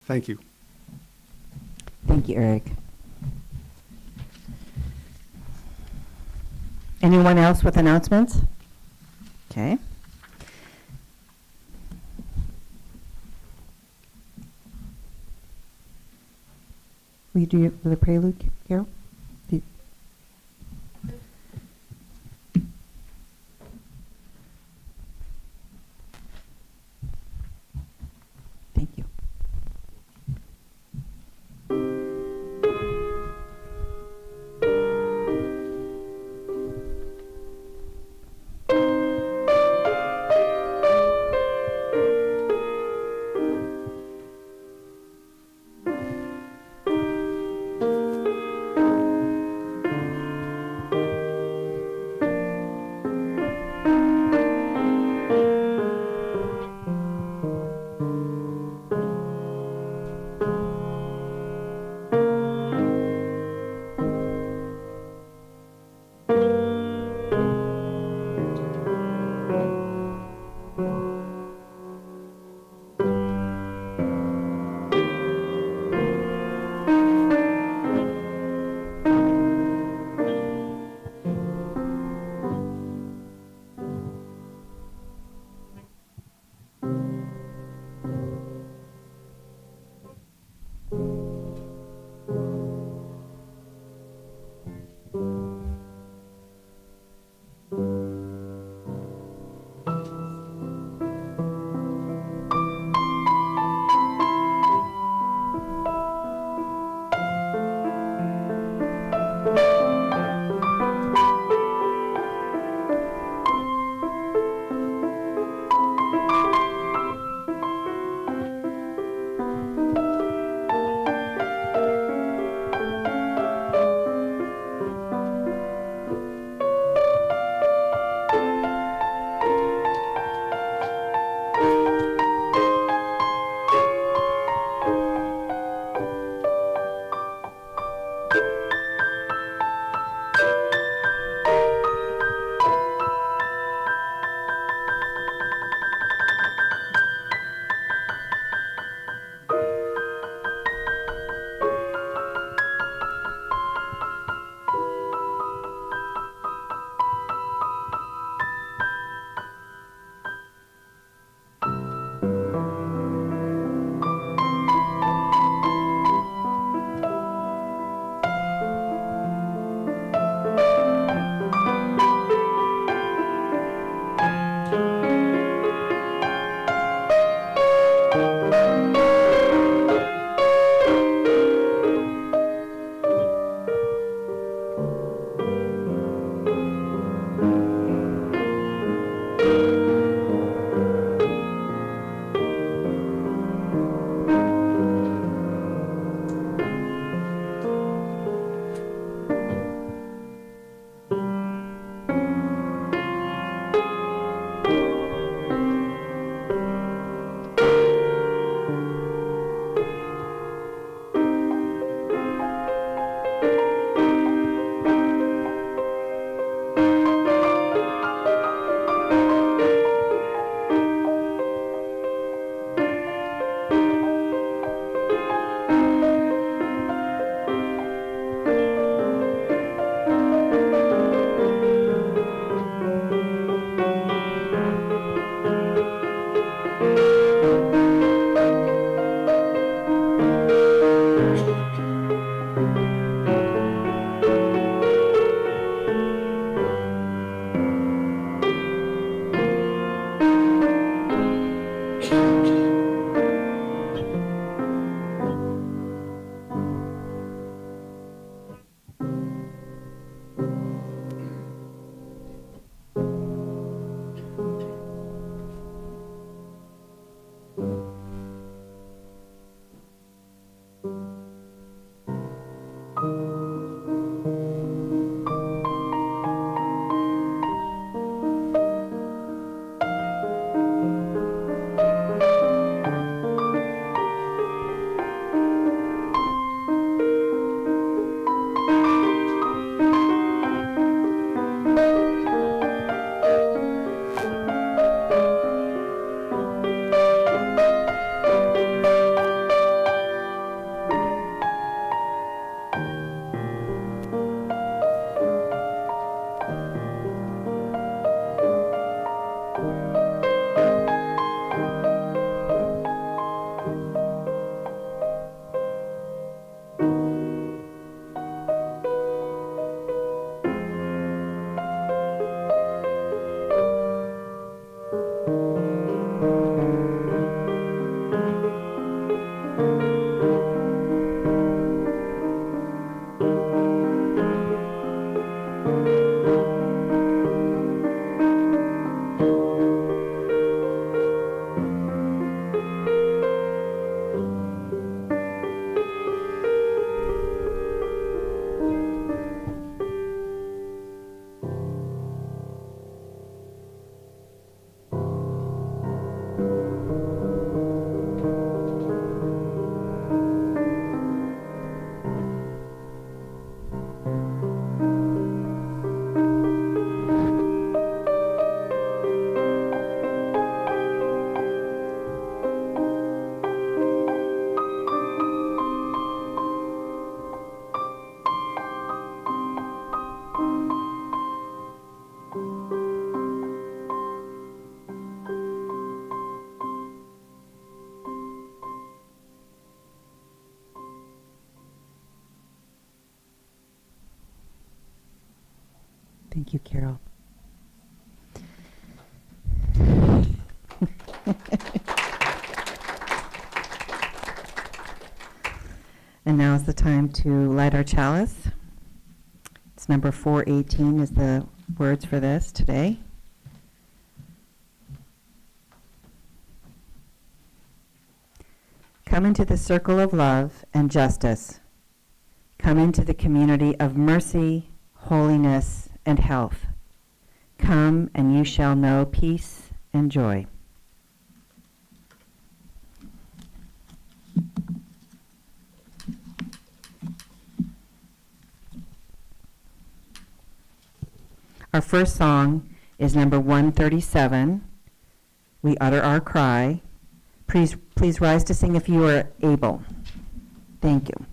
Thank you. Thank you, Eric. Anyone else with announcements? Okay. Will you do the prelude, Carol? Do- Thank you. Thank you, Carol. And now is the time to light our chalice. It's number 418 is the words for this today. Come into the circle of love and justice. Come into the community of mercy, holiness, and health. Come and you shall know peace and joy. Our first song is number 137, We Utter Our Cry. Please rise to sing if you are able. Thank you.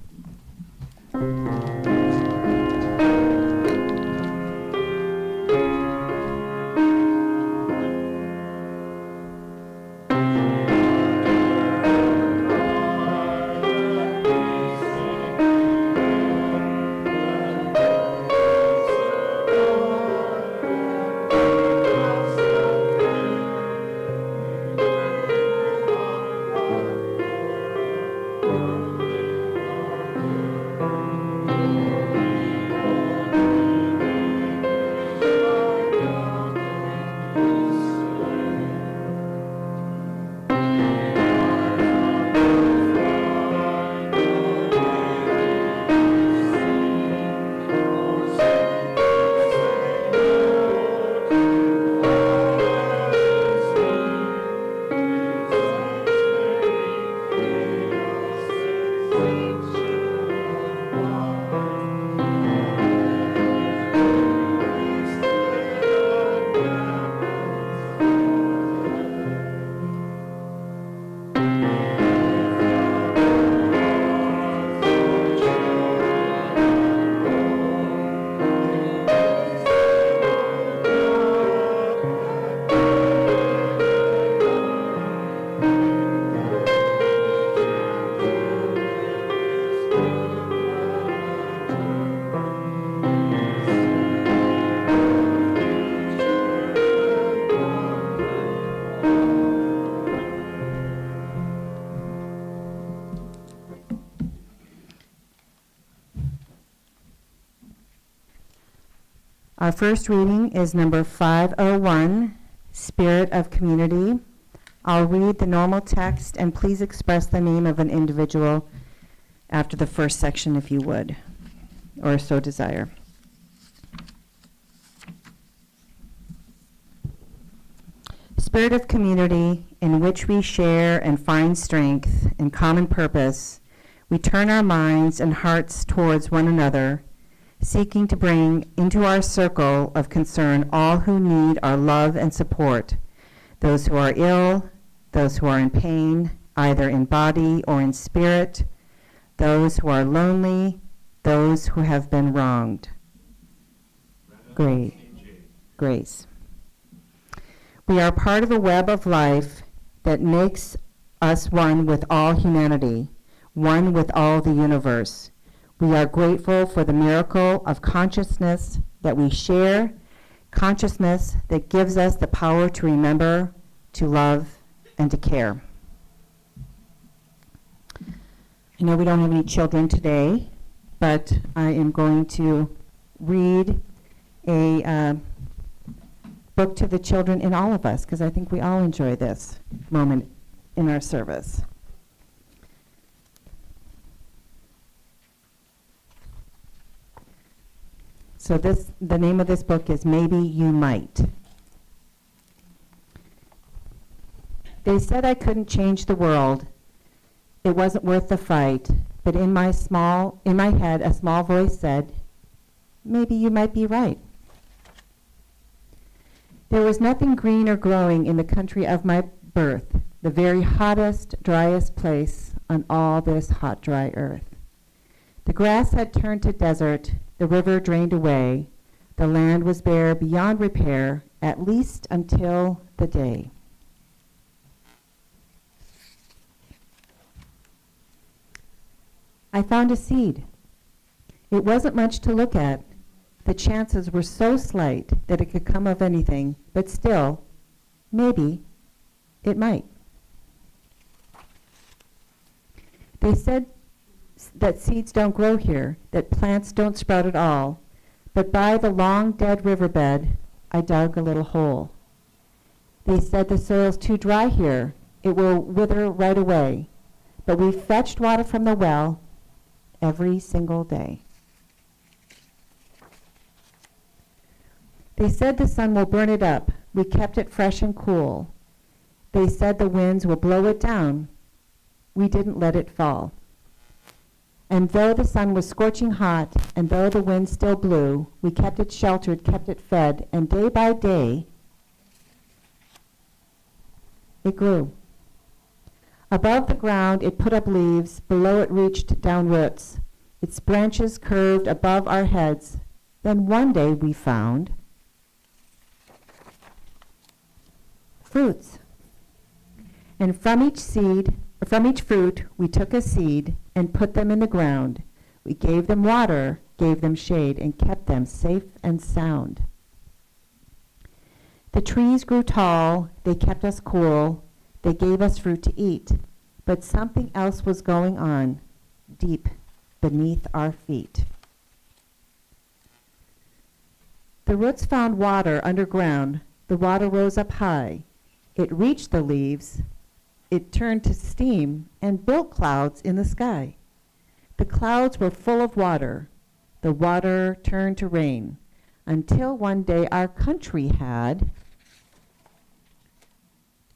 Our first reading is number 501, Spirit of Community. I'll read the normal text, and please express the name of an individual after the first section if you would, or so desire. Spirit of community, in which we share and find strength and common purpose, we turn our minds and hearts towards one another, seeking to bring into our circle of concern all who need our love and support, those who are ill, those who are in pain, either in body or in spirit, those who are lonely, those who have been wronged. Grace. We are part of a web of life that makes us one with all humanity, one with all the universe. We are grateful for the miracle of consciousness that we share, consciousness that gives us the power to remember, to love, and to care. I know we don't have any children today, but I am going to read a book to the children in all of us, because I think we all enjoy this moment in our service. So the name of this book is Maybe You Might. They said I couldn't change the world. It wasn't worth the fight. But in my head, a small voice said, maybe you might be right. There was nothing green or growing in the country of my birth, the very hottest, driest place on all this hot, dry earth. The grass had turned to desert, the river drained away, the land was bare beyond repair, at least until the day. I found a seed. It wasn't much to look at, The chances were so slight that it could come of anything, but still, maybe it might. They said that seeds don't grow here, that plants don't sprout at all, but by the long dead riverbed, I dug a little hole. They said the soil's too dry here, it will wither right away, but we fetched water from the well every single day. They said the sun will burn it up, we kept it fresh and cool. They said the winds will blow it down, we didn't let it fall. And though the sun was scorching hot, and though the wind still blew, we kept it sheltered, kept it fed, and day by day, it grew. Above the ground, it put up leaves, below it reached down roots. Its branches curved above our heads. Then one day we found fruits. And from each fruit, we took a seed and put them in the ground. We gave them water, gave them shade, and kept them safe and sound. The trees grew tall, they kept us cool, they gave us fruit to eat, but something else was going on deep beneath our feet. The roots found water underground, the water rose up high. It reached the leaves, it turned to steam and built clouds in the sky. The clouds were full of water. The water turned to rain until one day our country had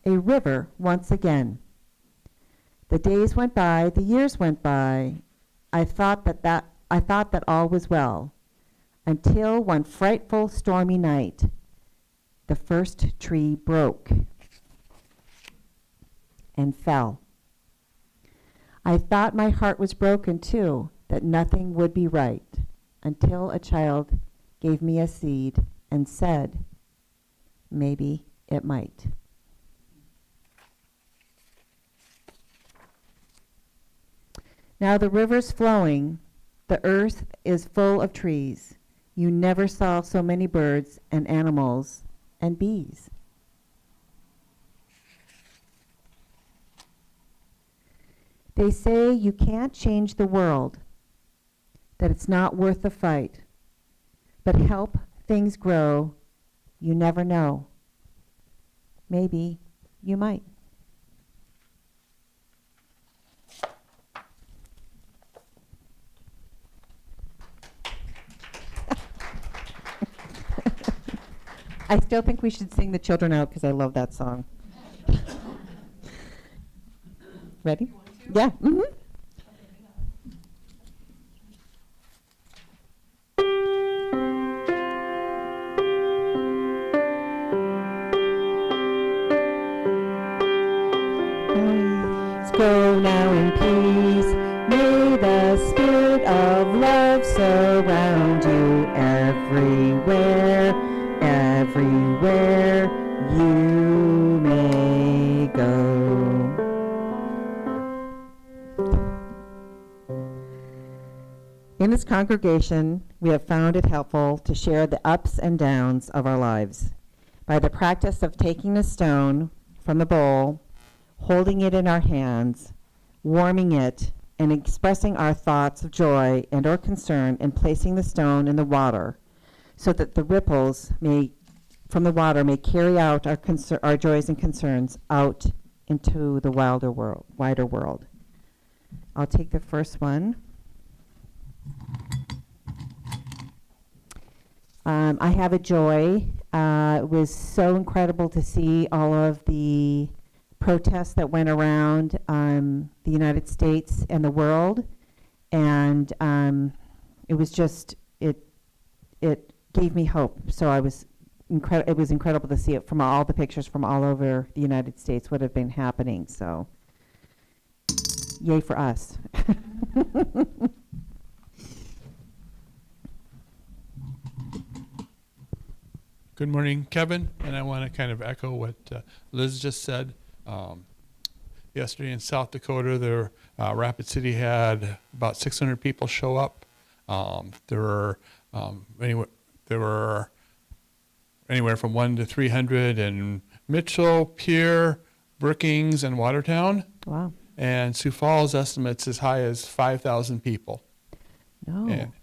a river once again. The days went by, the years went by. I thought that all was well until one frightful stormy night the first tree broke and fell. I thought my heart was broken too, that nothing would be right, until a child gave me a seed and said, maybe it might. Now the river's flowing, the earth is full of trees. You never saw so many birds and animals and bees. They say you can't change the world, that it's not worth the fight, but help things grow, you never know. Maybe you might. I still think we should sing the children out because I love that song. Ready? Yeah. Mm-hmm. Let's go now in peace. May the spirit of love surround you everywhere, everywhere you may go. In this congregation, we have found it helpful to share the ups and downs of our lives by the practice of taking a stone from the bowl, holding it in our hands, warming it, and expressing our thoughts of joy and or concern and placing the stone in the water so that the ripples from the water may carry out our joys and concerns out into the wider world. I'll take the first one. I have a joy. It was so incredible to see all of the protests that went around the United States and the world, and it was just it gave me hope. So it was incredible to see it from all the pictures from all over the United States, what have been happening. So yay for us. Good morning, Kevin, and I want to kind of echo what Liz just said. Yesterday in South Dakota, Rapid City had about 600 people show up. There were there were anywhere from 1 to 300 in Mitchell, Pierre, Brookings, and Watertown. Wow. And Sioux Falls estimates as high as 5,000 people. No.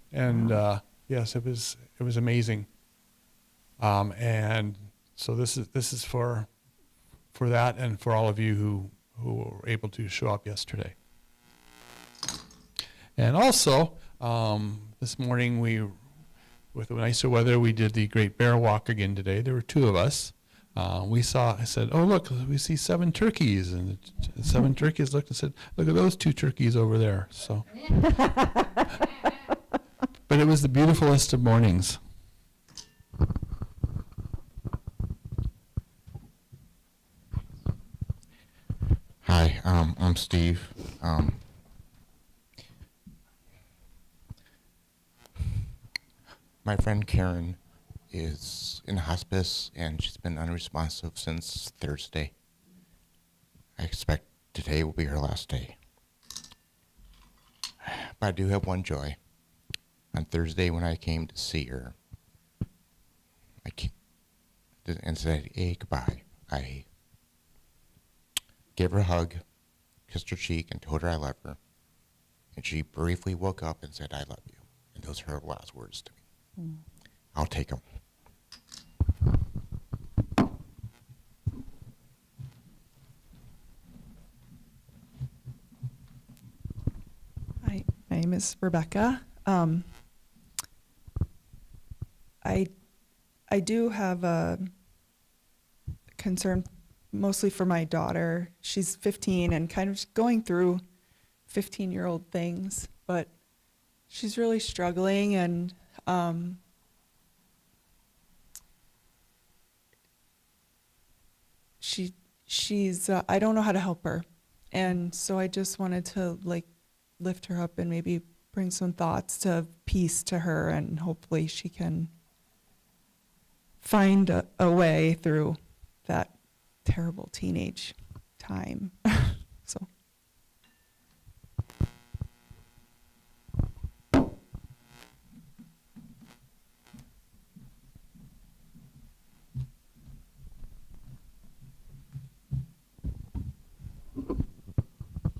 Yes, it was amazing. And so this is for that and for all of you who were able to show up yesterday. And also, this morning with the nicer weather, we did the Great Bear Walk again today. There were 2 of us. I said, oh, look, we see 7 turkeys. And the 7 turkeys looked and said, look at those 2 turkeys over there. So, but it was the beautifulest of mornings. Hi, I'm Steve. My friend Karen is in hospice and she's been unresponsive since Thursday. I expect today will be her last day. But I do have one joy. On Thursday when I came to see her, and said, hey, goodbye, I gave her a hug, kissed her cheek, and told her I love her. And she briefly woke up and said, I love you. And those are her last words to me. I'll take them. Hi, my name is Rebecca. I do have a concern mostly for my daughter. She's 15 and kind of going through 15-year-old things, but she's really struggling, and she's I don't know how to help her. And so I just wanted to lift her up and maybe bring some thoughts to peace to her, and hopefully she can find a way through that terrible teenage time. So.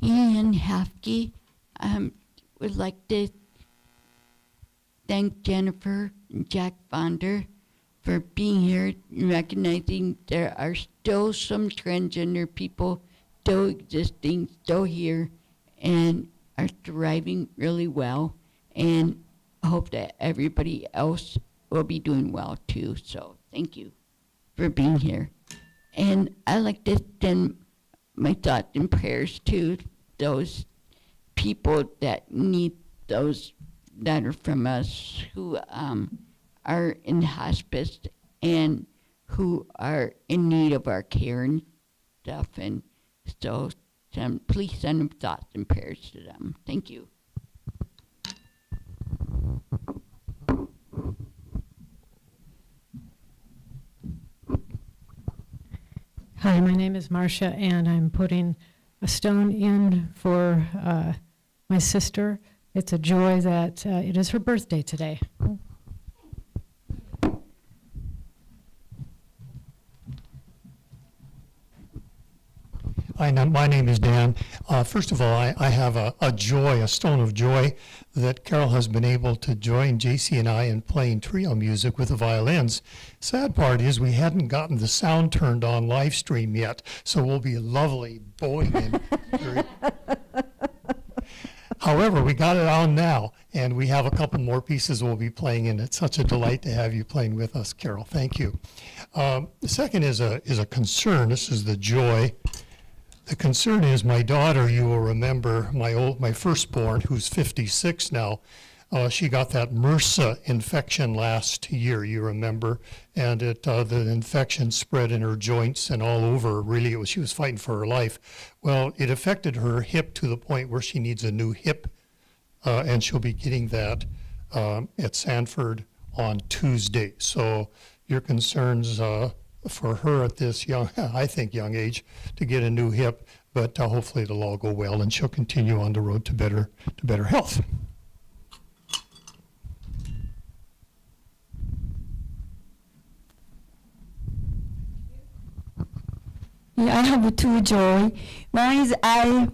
Ian Hafke, would like to thank Jennifer and Jack Bonder for being here and recognizing there are still some transgender people still existing, still here, and are thriving really well. And I hope that everybody else will be doing well too. So thank you for being here. And I'd like to send my thoughts and prayers to those people that need those that are from us who are in hospice and who are in need of our care and stuff. And so please send them thoughts and prayers to them. Thank you. Hi, my name is Marcia, and I'm putting a stone in for my sister. It's a joy that it is her birthday today. Hi, my name is Dan. First of all, I have a joy, a stone of joy, that Carol has been able to join JC and I in playing trio music with the violins. Sad part is we hadn't gotten the sound turned on live stream yet, so we'll be lovely bowing in. However, we got it on now, and we have a couple more pieces we'll be playing, and it's such a delight to have you playing with us, Carol. Thank you. The second is a concern. This is the joy. The concern is my daughter, you will remember, my firstborn, who's 56 now, she got that MRSA infection last year, you remember, and the infection spread in her joints and all over. Really, she was fighting for her life. Well, it affected her hip to the point where she needs a new hip, and she'll be getting that at Sanford on Tuesday. So your concerns for her at this young, I think young age, to get a new hip, but hopefully it'll all go well and she'll continue on the road to better health. Yeah, I have two joy. One is I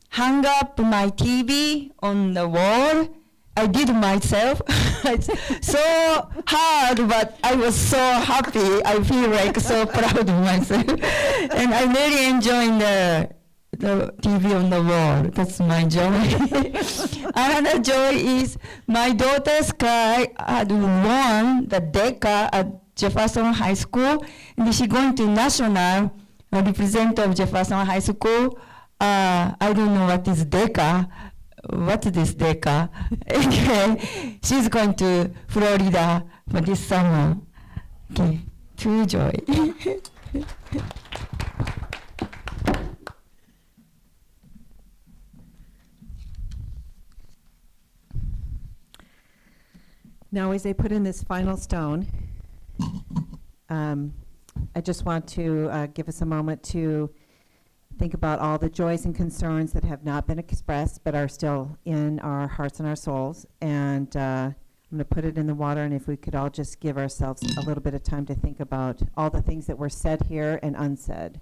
hung up my TV on the wall. I did myself. It's so hard, but I was so happy. I feel like so proud of myself. And I'm really enjoying the TV on the wall. That's my joy. Another joy is my daughter Sky had won the DECA at Jefferson High School, and she's going to national representative of Jefferson High School. I don't know what is DECA. What is this DECA? Anyway, she's going to Florida for this summer. Okay, true joy. Now, as they put in this final stone, I just want to give us a moment to think about all the joys and concerns that have not been expressed but are still in our hearts and our souls. And I'm going to put it in the water, and if we could all just give ourselves a little bit of time to think about all the things that were said here and unsaid.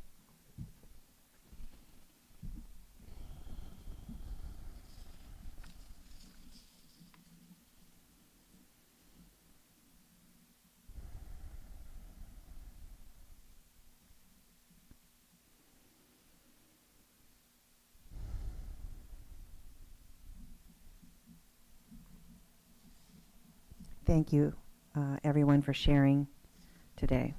Thank you, everyone, for sharing today.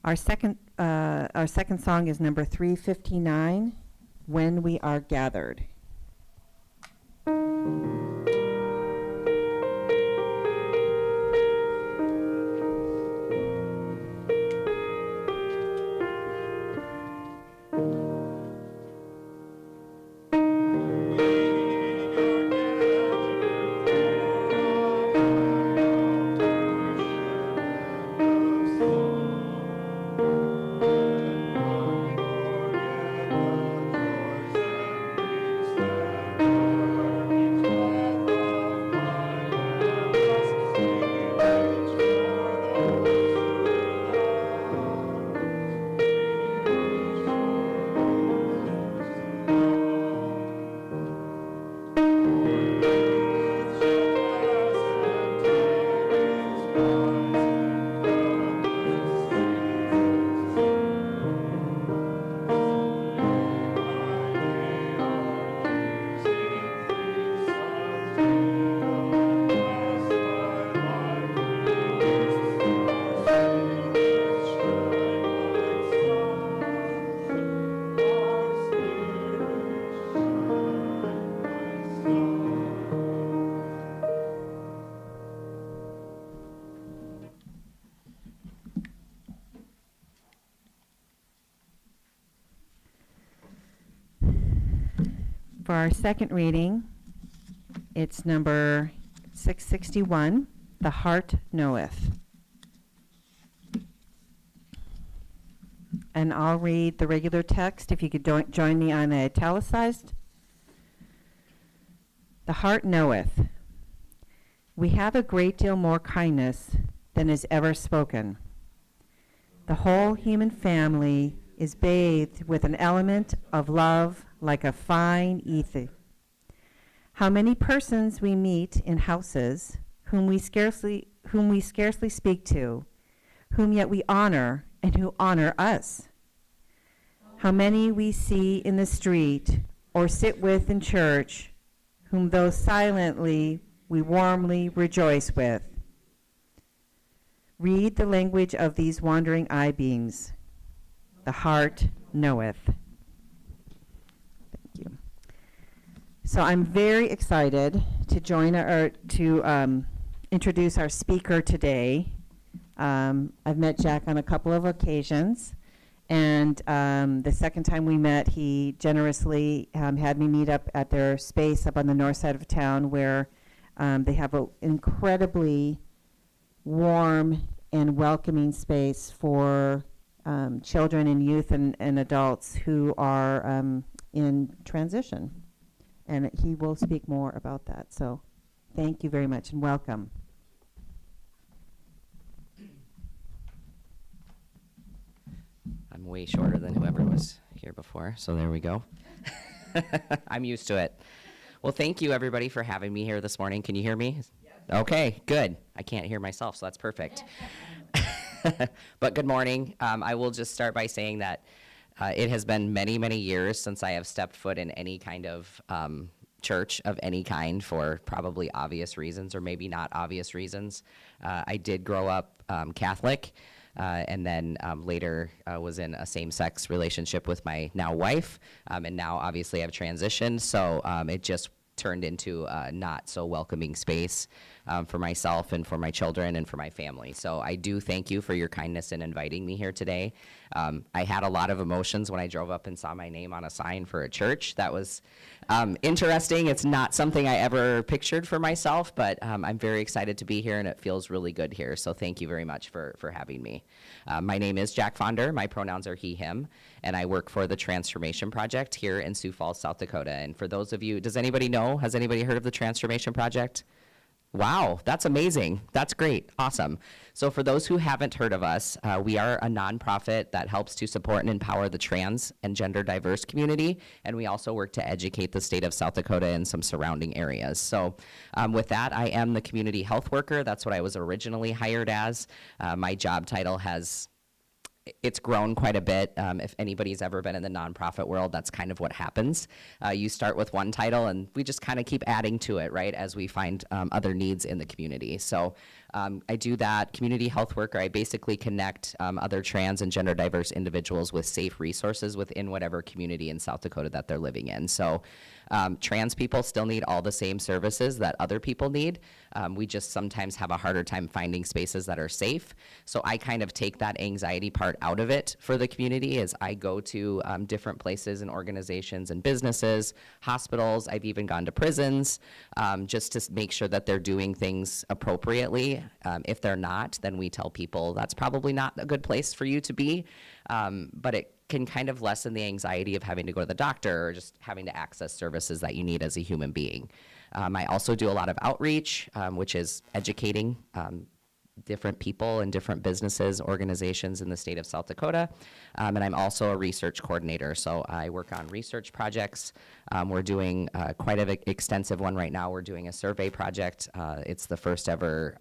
Our second song is number 359, When We Are Gathered. For our second reading, it's number 661, The Heart Knoweth. And I'll read the regular text, if you could join me on the italicized. The heart knoweth. We have a great deal more kindness than is ever spoken. The whole human family is bathed with an element of love like a fine ether. How many persons we meet in houses whom we scarcely speak to, whom yet we honor and who honor us. How many we see in the street or sit with in church, whom though silently we warmly rejoice with. Read the language of these wandering eye beams. The heart knoweth. Thank you. So I'm very excited to introduce our speaker today. I've met Jack on a couple of occasions, and the second time we met, he generously had me meet up at their space up on the north side of town, where they have an incredibly warm and welcoming space for children and youth and adults who are in transition. And he will speak more about that. So thank you very much and welcome. I'm way shorter than whoever was here before, so there we go. I'm used to it. Well, thank you everybody for having me here this morning. Can you hear me? Okay, good. I can't hear myself, so that's perfect. But good morning. I will just start by saying that it has been many, many years since I have stepped foot in any kind of church of any kind for probably obvious reasons or maybe not obvious reasons. I did grow up Catholic and then later was in a same-sex relationship with my now wife, and now obviously I've transitioned, so it just turned into a not so welcoming space for myself and for my children and for my family. So I do thank you for your kindness in inviting me here today. I had a lot of emotions when I drove up and saw my name on a sign for a church. That was interesting. It's not something I ever pictured for myself, but I'm very excited to be here and it feels really good here. So thank you very much for having me. My name is Jack Fonder. My pronouns are he, him, and I work for the Transformation Project here in Sioux Falls, South Dakota. And for those of you, does anybody know? Has anybody heard of the Transformation Project? Wow, that's amazing. That's great. Awesome. So for those who haven't heard of us, we are a nonprofit that helps to support and empower the trans and gender diverse community, and we also work to educate the state of South Dakota and some surrounding areas. So with that, I am the community health worker. That's what I was originally hired as. My job title it's grown quite a bit. If anybody's ever been in the nonprofit world, that's kind of what happens. You start with one title and we just kind of keep adding to it, right, as we find other needs in the community. So I do that. Community health worker, I basically connect other trans and gender diverse individuals with safe resources within whatever community in South Dakota that they're living in. So trans people still need all the same services that other people need. We just sometimes have a harder time finding spaces that are safe. So I kind of take that anxiety part out of it for the community as I go to different places and organizations and businesses, hospitals. I've even gone to prisons just to make sure that they're doing things appropriately. If they're not, then we tell people that's probably not a good place for you to be. But it can kind of lessen the anxiety of having to go to the doctor or just having to access services that you need as a human being. I also do a lot of outreach, which is educating different people and different businesses, organizations in the state of South Dakota. And I'm also a research coordinator. So I work on research projects. We're doing quite an extensive one right now. We're doing a survey project. It's the first ever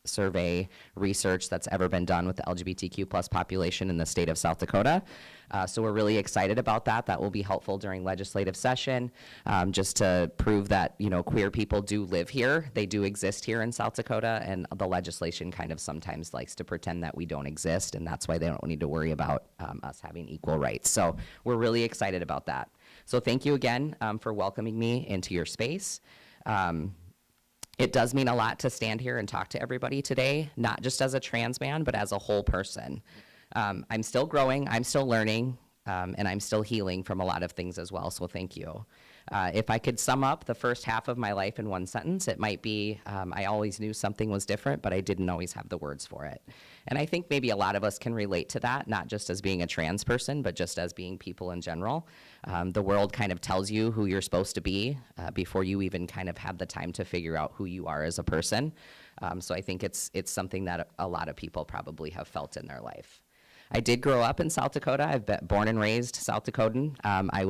survey research that's ever been done with the LGBTQ plus population in the state of South Dakota. So we're really excited about that. That will be helpful during legislative session, just to prove that, you know, queer people do live here. They do exist here in South Dakota, and the legislation kind of sometimes likes to pretend that we don't exist, and that's why they don't need to worry about us having equal rights. So we're really excited about that. So thank you again for welcoming me into your space. It does mean a lot to stand here and talk to everybody today, not just as a trans man, but as a whole person. I'm still growing, I'm still learning, and I'm still healing from a lot of things as well, so thank you. If I could sum up the first half of my life in one sentence, it might be, I always knew something was different, but I didn't always have the words for it. And I think maybe a lot of us can relate to that, not just as being a trans person, but just as being people in general. The world kind of tells you who you're supposed to be before you even kind of have the time to figure out who you are as a person. So I think it's something that a lot of people probably have felt in their life. I did grow up in South Dakota. I've been born and raised South Dakotan. I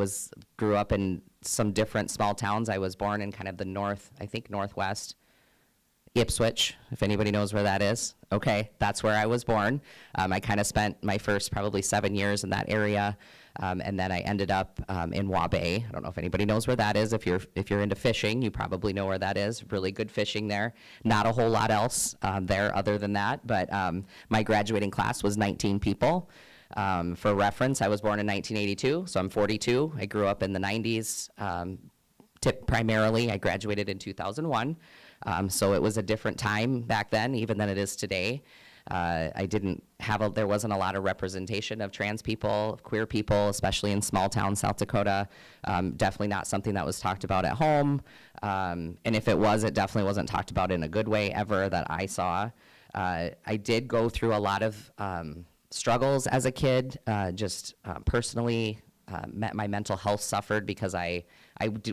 grew up in some different small towns. I was born in kind of the northwest, Ipswich, if anybody knows where that is. Okay, that's where I was born. I kind of spent my first probably 7 years in that area, and then I ended up in Waubay. I don't know if anybody knows where that is. If you're into fishing, you probably know where that is. Really good fishing there. Not a whole lot else there other than that, but my graduating class was 19 people. For reference, I was born in 1982, so I'm 42. I grew up in the 90s. Primarily, I graduated in 2001. So it was a different time back then, even than it is today. There wasn't a lot of representation of trans people, of queer people, especially in small town South Dakota. Definitely not something that was talked about at home. And if it was, it definitely wasn't talked about in a good way ever that I saw. I did go through a lot of struggles as a kid, personally. My mental health suffered because I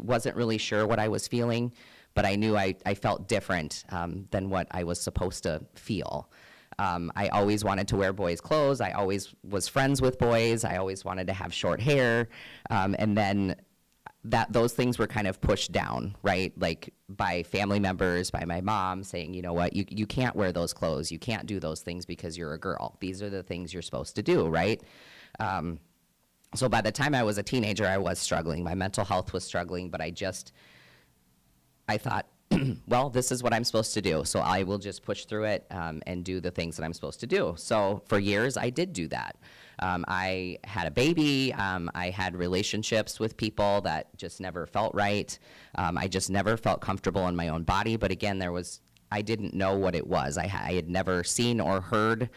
wasn't really sure what I was feeling, but I knew I felt different than what I was supposed to feel. I always wanted to wear boys' clothes. I always was friends with boys. I always wanted to have short hair. And then those things were kind of pushed down, right? Like by family members, by my mom saying, you know what, you can't wear those clothes. You can't do those things because you're a girl. These are the things you're supposed to do, right? So by the time I was a teenager, I was struggling. My mental health was struggling, but I thought, well, this is what I'm supposed to do. So I will just push through it and do the things that I'm supposed to do. So for years, I did do that. I had a baby. I had relationships with people that just never felt right. I just never felt comfortable in my own body. But again, I didn't know what it was. I had never seen or heard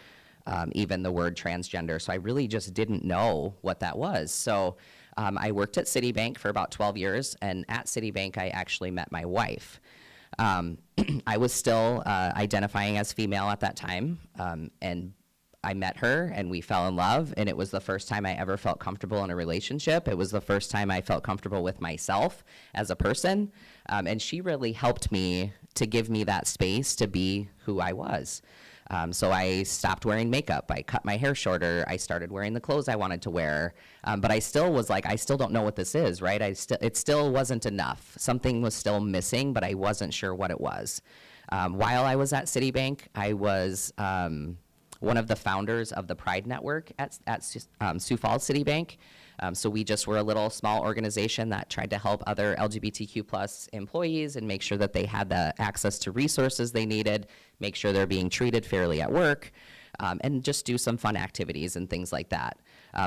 even the word transgender. So I really just didn't know what that was. So I worked at Citibank for about 12 years. And at Citibank, I actually met my wife. I was still identifying as female at that time, and I met her and we fell in love, and it was the first time I ever felt comfortable in a relationship. It was the first time I felt comfortable with myself as a person, and she really helped me to give me that space to be who I was. So I stopped wearing makeup. I cut my hair shorter. I started wearing the clothes I wanted to wear. But I still was like, I still don't know what this is, right? It still wasn't enough. Something was still missing, but I wasn't sure what it was. While I was at Citibank, I was one of the founders of the Pride Network at Sioux Falls Citibank. So we just were a little small organization that tried to help other LGBTQ plus employees and make sure that they had the access to resources they needed, make sure they're being treated fairly at work, and just do some fun activities and things like that.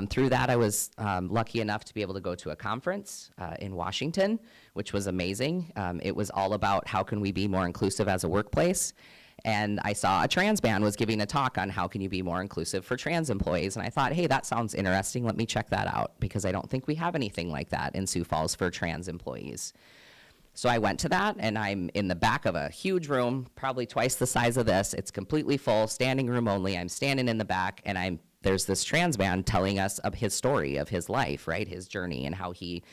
Through that, I was lucky enough to be able to go to a conference in Washington, which was amazing. It was all about how can we be more inclusive as a workplace. And I saw a trans man was giving a talk on how can you be more inclusive for trans employees. And I thought, hey, that sounds interesting. Let me check that out, because I don't think we have anything like that in Sioux Falls for trans employees. So I went to that, and I'm in the back of a huge room, probably twice the size of this. It's completely full, standing room only. I'm standing in the back, and there's this trans man telling us of his story, of his life, right, his journey, and how he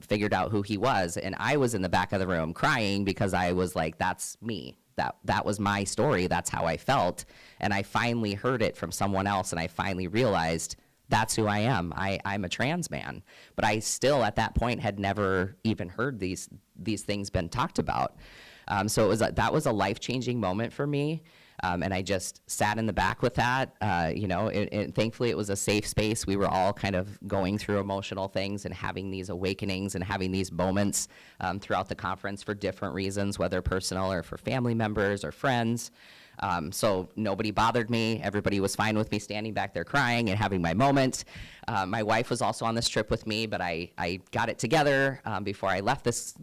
figured out who he was. And I was in the back of the room crying because I was like, that's me. That was my story. That's how I felt. And I finally heard it from someone else, and I finally realized that's who I am. I'm a trans man. But I still, at that point, had never even heard these things been talked about. So that was a life-changing moment for me. And I just sat in the back with that, and thankfully it was a safe space. We were all kind of going through emotional things and having these awakenings and having these moments throughout the conference for different reasons, whether personal or for family members or friends. So nobody bothered me. Everybody was fine with me standing back there crying and having my moment. My wife was also on this trip with me, but I got it together before I left this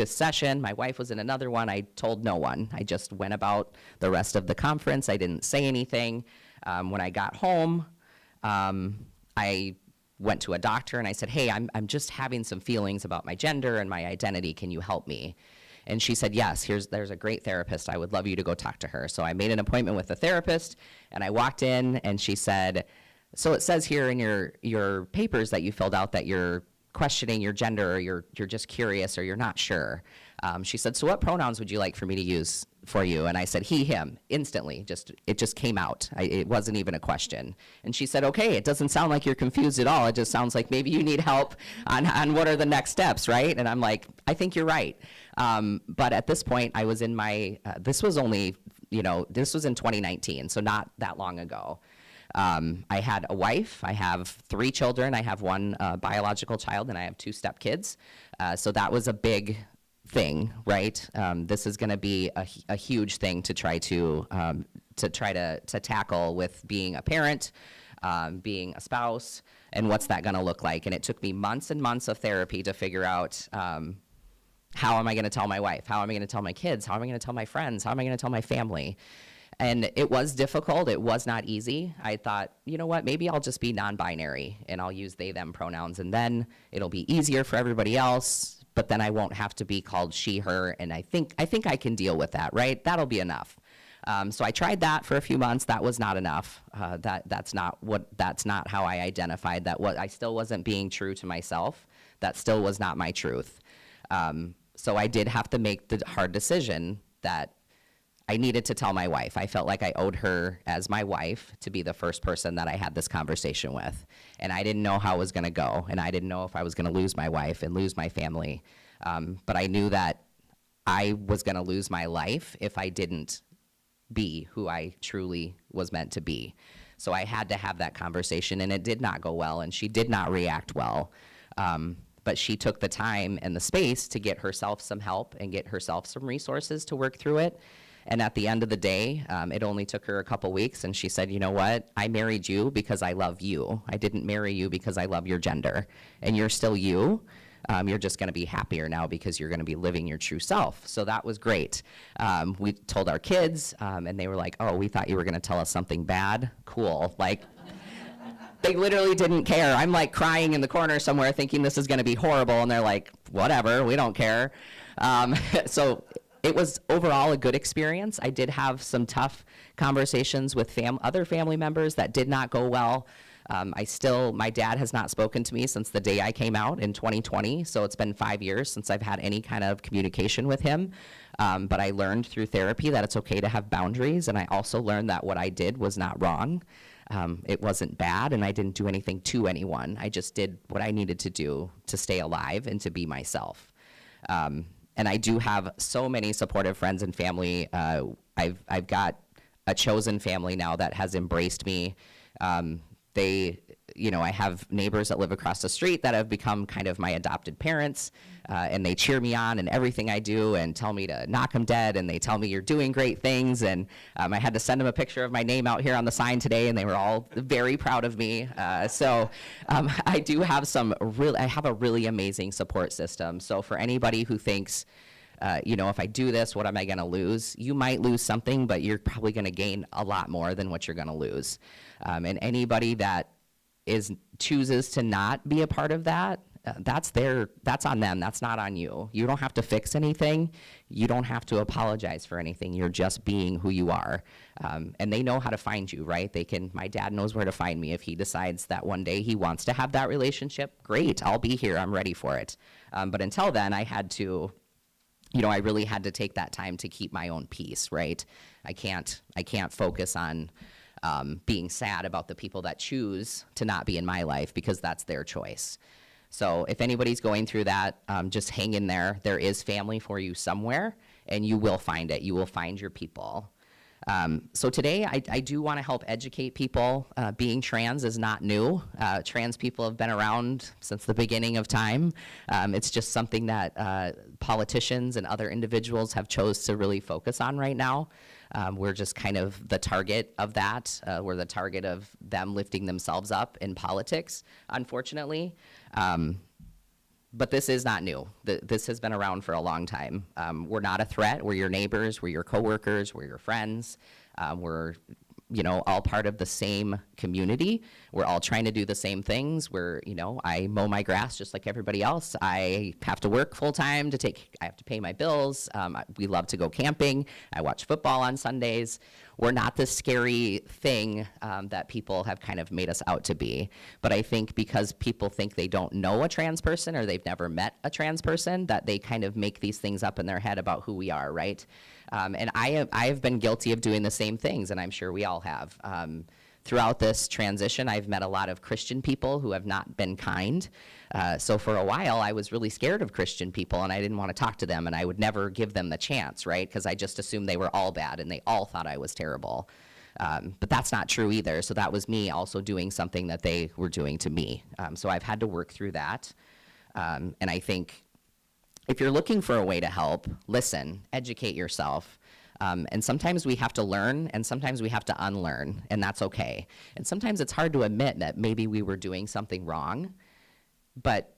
session. My wife was in another one. I told no one. I just went about the rest of the conference. I didn't say anything. When I got home, I went to a doctor and I said, hey, I'm just having some feelings about my gender and my identity. Can you help me? And she said, yes, there's a great therapist. I would love you to go talk to her. So I made an appointment with the therapist, and I walked in, and she said, so it says here in your papers that you filled out that you're questioning your gender, or you're just curious, or you're not sure. She said, so what pronouns would you like for me to use for you? And I said, he, him, instantly. It just came out. It wasn't even a question. And she said, okay, it doesn't sound like you're confused at all. It just sounds like maybe you need help on what are the next steps, right? And I'm like, I think you're right. But at this point, I was in this was in 2019, so not that long ago. I had a wife, I have 3 children, I have 1 biological child, and I have 2 stepkids. So that was a big thing, right? This is gonna be a huge thing to try to tackle with being a parent, being a spouse, and what's that gonna look like. And it took me months and months of therapy to figure out how am I gonna tell my wife? How am I gonna tell my kids? How am I gonna tell my friends? How am I gonna tell my family? And it was difficult. It was not easy. I thought, you know what, maybe I'll just be non-binary and I'll use they, them pronouns, and then it'll be easier for everybody else, but then I won't have to be called she, her, and I think I can deal with that, right? That'll be enough. So I tried that for a few months. That was not enough. That's not how I identified. I still wasn't being true to myself. That still was not my truth. So I did have to make the hard decision that I needed to tell my wife. I felt like I owed her as my wife to be the first person that I had this conversation with. And I didn't know how it was going to go. And I didn't know if I was going to lose my wife and lose my family. But I knew that I was going to lose my life if I didn't be who I truly was meant to be. So I had to have that conversation, and it did not go well, and she did not react well. But she took the time and the space to get herself some help and get herself some resources to work through it. And at the end of the day, it only took her a couple weeks, and she said, you know what? I married you because I love you. I didn't marry you because I love your gender. And you're still you. You're just going to be happier now because you're going to be living your true self. So that was great. We told our kids, and they were like, oh, we thought you were going to tell us something bad. Cool. Like, they literally didn't care. I'm like crying in the corner somewhere thinking this is going to be horrible, and they're like, whatever, we don't care. So it was overall a good experience. I did have some tough conversations with other family members that did not go well. My dad has not spoken to me since the day I came out in 2020, so it's been 5 years since I've had any kind of communication with him. But I learned through therapy that it's okay to have boundaries, and I also learned that what I did was not wrong. It wasn't bad, and I didn't do anything to anyone. I just did what I needed to do to stay alive and to be myself. And I do have so many supportive friends and family. I've got a chosen family now that has embraced me. I have neighbors that live across the street that have become kind of my adopted parents, and they cheer me on in everything I do and tell me to knock them dead, and they tell me you're doing great things. And I had to send them a picture of my name out here on the sign today, and they were all very proud of me. I do have I have a really amazing support system. So for anybody who thinks, if I do this, what am I going to lose? You might lose something, but you're probably going to gain a lot more than what you're going to lose. And anybody that chooses to not be a part of that, that's on them. That's not on you. You don't have to fix anything. You don't have to apologize for anything. You're just being who you are. And they know how to find you, right? My dad knows where to find me. If he decides that one day he wants to have that relationship, great, I'll be here. I'm ready for it. But until then, I really had to take that time to keep my own peace, right? I can't focus on being sad about the people that choose to not be in my life, because that's their choice. So if anybody's going through that, just hang in there. There is family for you somewhere, and you will find it. You will find your people. So today, I do want to help educate people. Being trans is not new. Trans people have been around since the beginning of time. It's just something that politicians and other individuals have chose to really focus on right now. We're just kind of the target of that. We're the target of them lifting themselves up in politics, unfortunately. But this is not new. This has been around for a long time. We're not a threat. We're your neighbors. We're your coworkers. We're your friends. We're all part of the same community. We're all trying to do the same things. I mow my grass just like everybody else. I have to work full time I have to pay my bills. We love to go camping. I watch football on Sundays. We're not this scary thing that people have kind of made us out to be. But I think because people think they don't know a trans person or they've never met a trans person, that they kind of make these things up in their head about who we are, right? And I have been guilty of doing the same things, and I'm sure we all have. Throughout this transition, I've met a lot of Christian people who have not been kind. So for a while, I was really scared of Christian people, and I didn't want to talk to them, and I would never give them the chance, right? Because I just assumed they were all bad, and they all thought I was terrible. But that's not true either. So that was me also doing something that they were doing to me. So I've had to work through that. And I think if you're looking for a way to help, listen, educate yourself. And sometimes we have to learn, and sometimes we have to unlearn, and that's okay. And sometimes it's hard to admit that maybe we were doing something wrong, but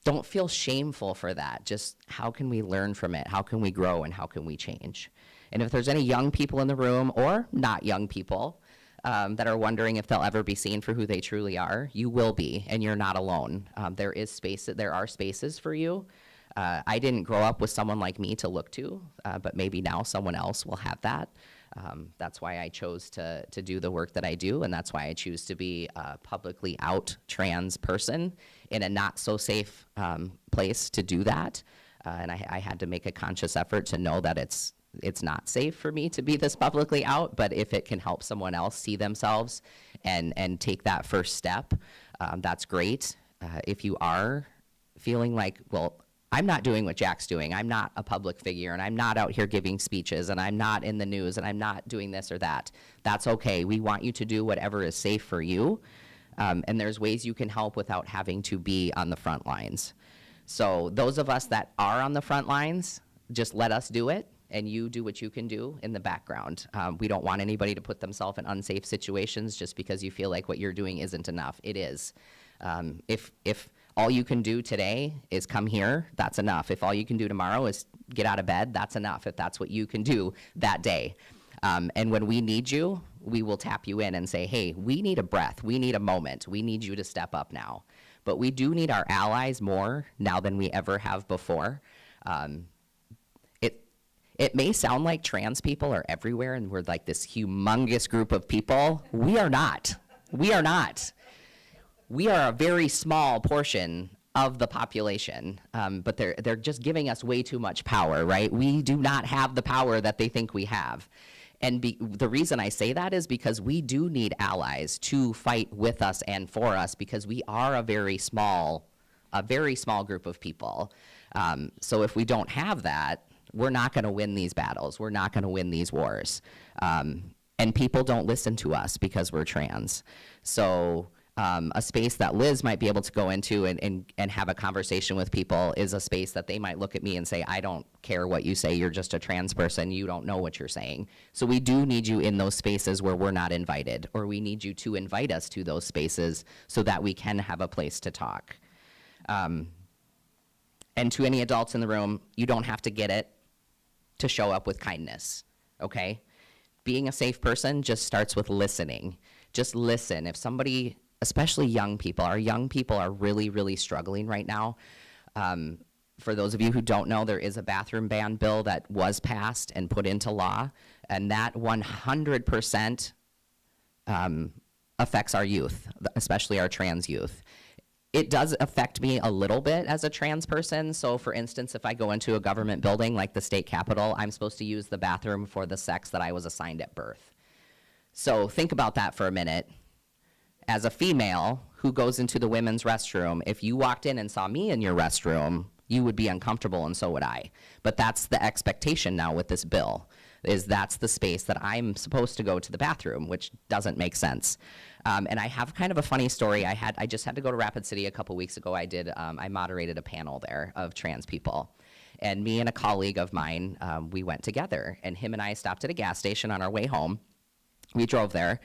don't feel shameful for that. Just how can we learn from it? How can we grow, and how can we change? And if there's any young people in the room, or not young people, that are wondering if they'll ever be seen for who they truly are, you will be, and you're not alone. There are spaces for you. I didn't grow up with someone like me to look to, but maybe now someone else will have that. That's why I chose to do the work that I do, and that's why I choose to be a publicly out trans person in a not so safe place to do that. And I had to make a conscious effort to know that it's it's not safe for me to be this publicly out, but if it can help someone else see themselves and take that first step, that's great. If you are feeling like, well, I'm not doing what Jack's doing, I'm not a public figure, and I'm not out here giving speeches, and I'm not in the news, and I'm not doing this or that, that's okay. We want you to do whatever is safe for you, and there's ways you can help without having to be on the front lines. So those of us that are on the front lines, just let us do it, and you do what you can do in the background. We don't want anybody to put themselves in unsafe situations just because you feel like what you're doing isn't enough. It is. If all you can do today is come here, that's enough. If all you can do tomorrow is get out of bed, that's enough, if that's what you can do that day. And when we need you, we will tap you in and say, hey, we need a breath, we need a moment, we need you to step up now. But we do need our allies more now than we ever have before. It may sound like trans people are everywhere and we're like this humongous group of people. We are not. We are not. We are a very small portion of the population, but they're just giving us way too much power, right? We do not have the power that they think we have. And the reason I say that is because we do need allies to fight with us and for us, because we are a very small group of people. So if we don't have that, we're not going to win these battles. We're not going to win these wars. And people don't listen to us because we're trans. So a space that Liz might be able to go into and have a conversation with people is a space that they might look at me and say, I don't care what you say, you're just a trans person, you don't know what you're saying. So we do need you in those spaces where we're not invited, or we need you to invite us to those spaces so that we can have a place to talk. And to any adults in the room, you don't have to get it to show up with kindness, okay? Being a safe person just starts with listening. Just listen. If somebody, especially young people, our young people are really, really struggling right now. For those of you who don't know, there is a bathroom ban bill that was passed and put into law, and that 100% affects our youth, especially our trans youth. It does affect me a little bit as a trans person. So for instance, if I go into a government building like the state capitol, I'm supposed to use the bathroom for the sex that I was assigned at birth. So think about that for a minute. As a female who goes into the women's restroom, if you walked in and saw me in your restroom, you would be uncomfortable, and so would I. But that's the expectation now with this bill, is that's the space that I'm supposed to go to the bathroom, which doesn't make sense. And I have kind of a funny story. I just had to go to Rapid City a couple weeks ago. I moderated a panel there of trans people. And me and a colleague of mine, we went together. And him and I stopped at a gas station on our way home. We drove there.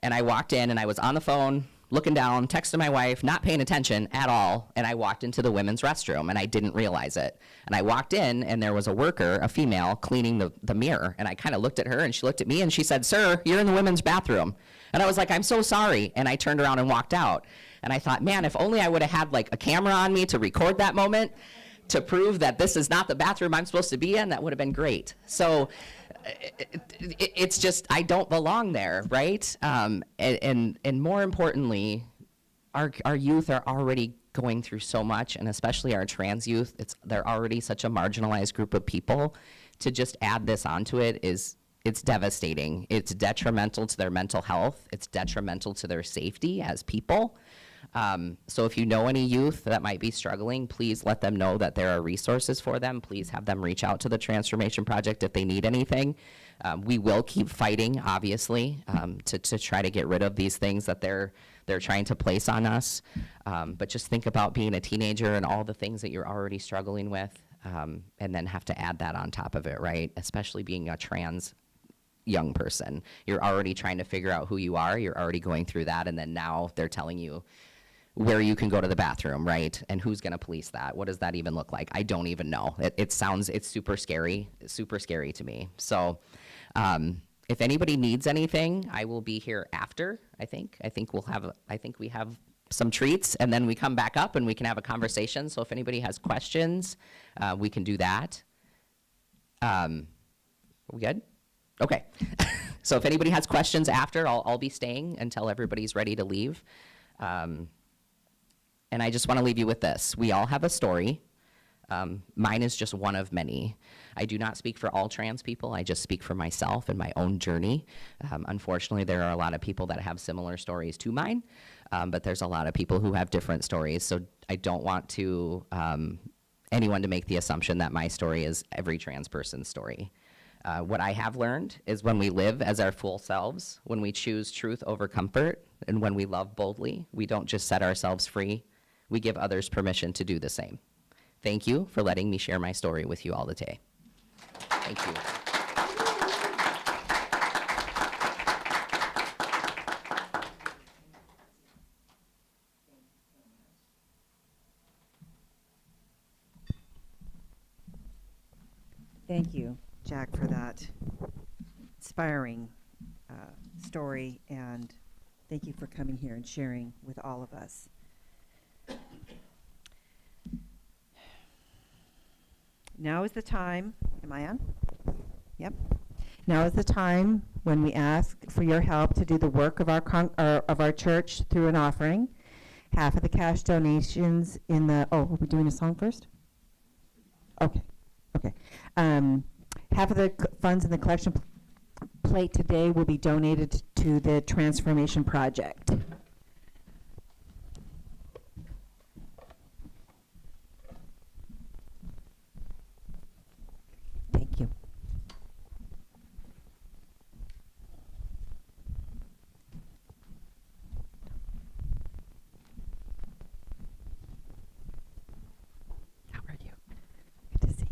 And I walked in, and I was on the phone, looking down, texting my wife, not paying attention at all. And I walked into the women's restroom, and I didn't realize it. And I walked in, and there was a worker, a female, cleaning the mirror. And I kind of looked at her, and she looked at me, and she said, "Sir, you're in the women's bathroom." And I was like, "I'm so sorry." And I turned around and walked out. And I thought, man, if only I would have had like a camera on me to record that moment to prove that this is not the bathroom I'm supposed to be in, that would have been great. So it's just, I don't belong there, right? And more importantly, our youth are already going through so much, and especially our trans youth, they're already such a marginalized group of people. To just add this onto it it's devastating. It's detrimental to their mental health. It's detrimental to their safety as people. So if you know any youth that might be struggling, please let them know that there are resources for them. Please have them reach out to the Transformation Project if they need anything. We will keep fighting, obviously, to try to get rid of these things that they're trying to place on us. But just think about being a teenager and all the things that you're already struggling with, and then have to add that on top of it, right? Especially being a trans young person. You're already trying to figure out who you are. You're already going through that, and then now they're telling you where you can go to the bathroom, right? And who's going to police that? What does that even look like? I don't even know. It's super scary to me. So if anybody needs anything, I will be here after, I think we have some treats, and then we come back up and we can have a conversation. So if anybody has questions, we can do that. Are we good? Okay. So if anybody has questions after, I'll be staying until everybody's ready to leave. And I just want to leave you with this. We all have a story. Mine is just one of many. I do not speak for all trans people. I just speak for myself and my own journey. Unfortunately, there are a lot of people that have similar stories to mine, but there's a lot of people who have different stories. So I don't want to anyone to make the assumption that my story is every trans person's story. What I have learned is when we live as our full selves, when we choose truth over comfort, and when we love boldly, we don't just set ourselves free, we give others permission to do the same. Thank you for letting me share my story with you all today. Thank you. Thank you, Jack, for that inspiring story, and thank you for coming here and sharing with all of us. Now is the time, am I on? Yep. Now is the time when we ask for your help to do the work of our church through an offering. Half of the cash donations in the, are we doing a song first? Okay. Half of the funds in the collection plate today will be donated to the Transformation Project. Thank you. How are you? Good to see you.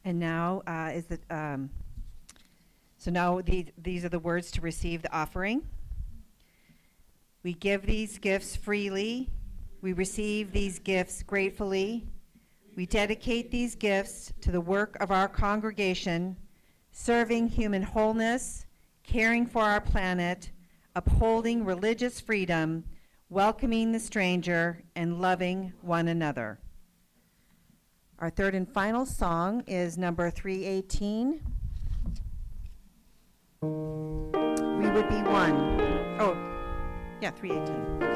And now so now these are the words to receive the offering. We give these gifts freely. We receive these gifts gratefully. We dedicate these gifts to the work of our congregation, serving human wholeness, caring for our planet, upholding religious freedom, welcoming the stranger, and loving one another. Our third and final song is number 318. We would be one. Oh, yeah, 318.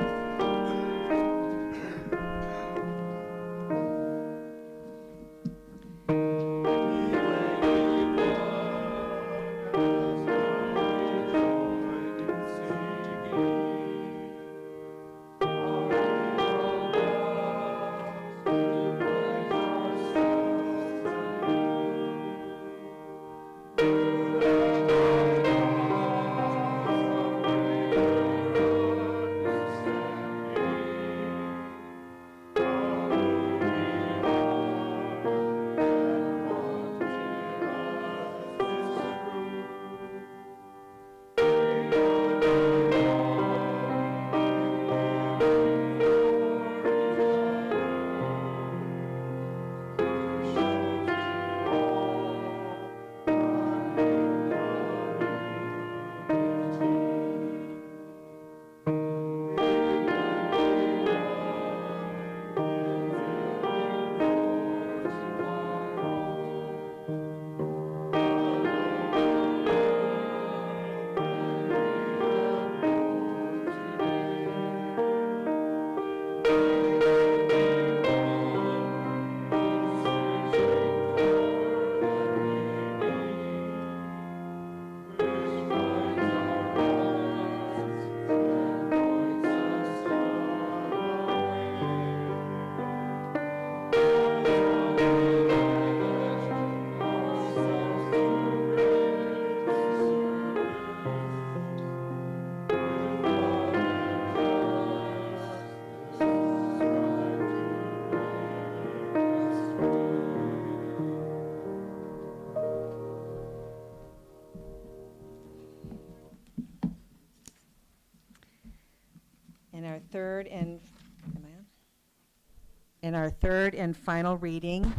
And our third and final reading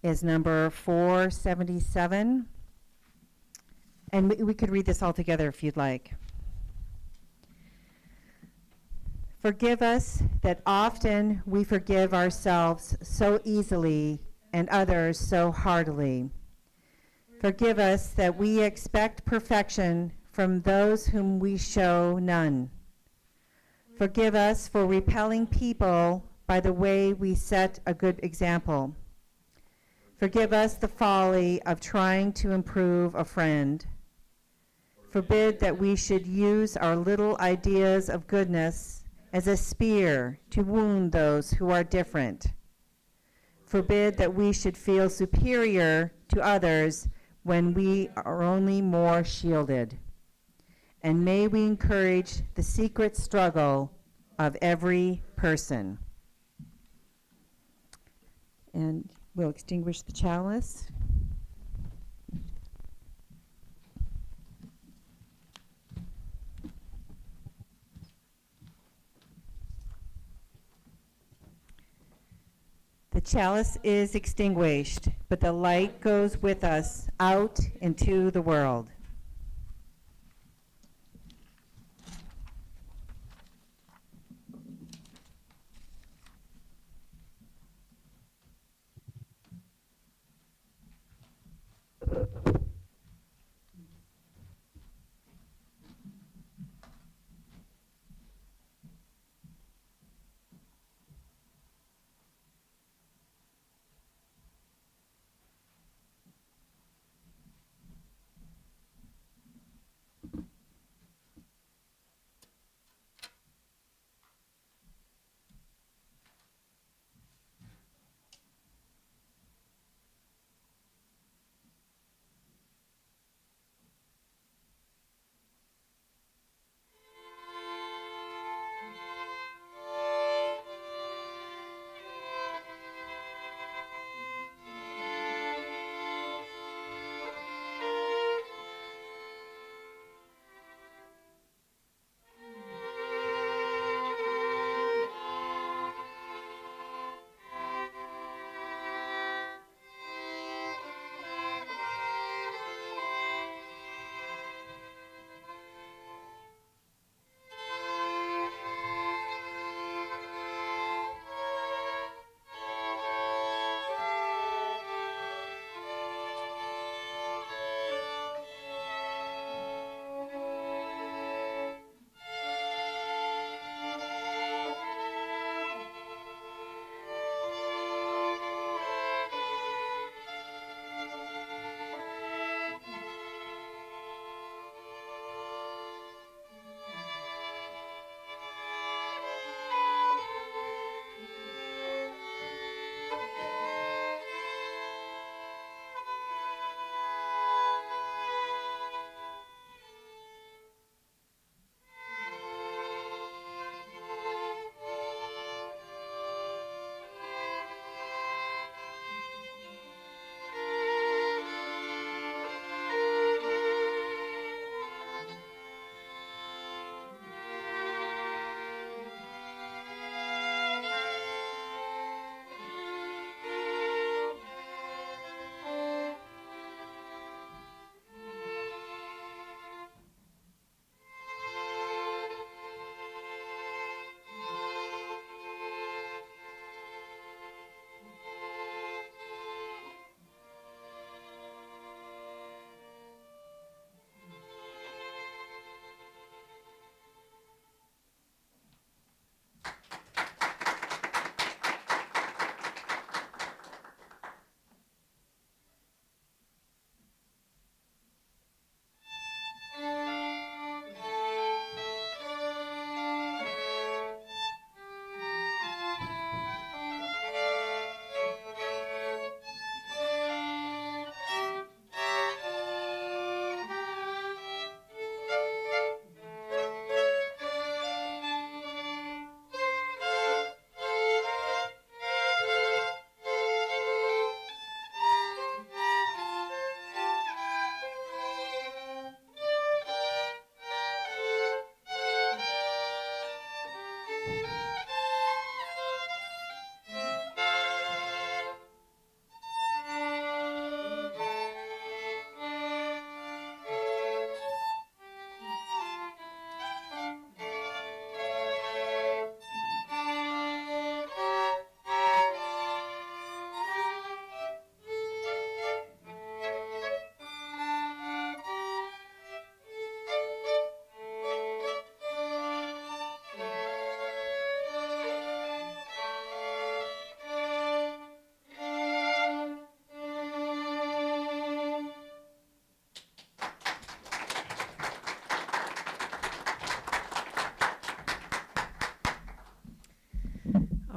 is number 477. And we could read this all together if you'd like. Forgive us that often we forgive ourselves so easily and others so heartily. Forgive us that we expect perfection from those whom we show none. Forgive us for repelling people by the way we set a good example. Forgive us the folly of trying to improve a friend. Forbid that we should use our little ideas of goodness as a spear to wound those who are different. Forbid that we should feel superior to others when we are only more shielded. And may we encourage the secret struggle of every person. And we'll extinguish the chalice. The chalice is extinguished, but the light goes with us out into the world.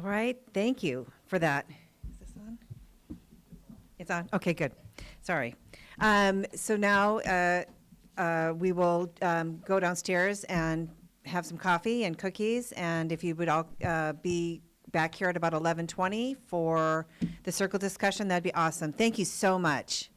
All right, thank you for that. Is this on? It's on, okay, good. Sorry. So now we will go downstairs and have some coffee and cookies, and if you would all be back here at about 11:20 for the circle discussion, that'd be awesome. Thank you so much.